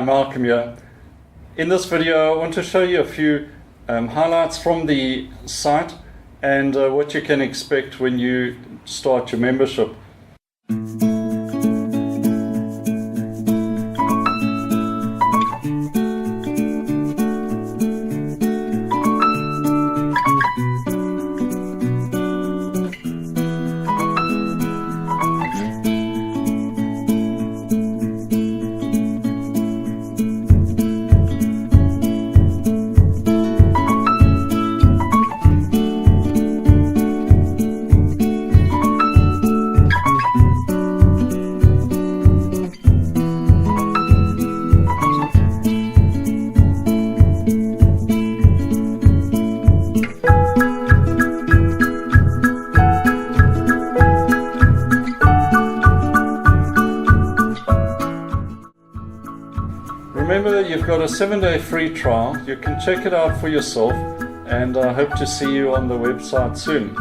Malcolm here. In this video I want to show you a few highlights from the site and what you can expect when you start your membership. Remember that you've got a 7-day free trial. You can check it out for yourself, and I hope to see you on the website soon.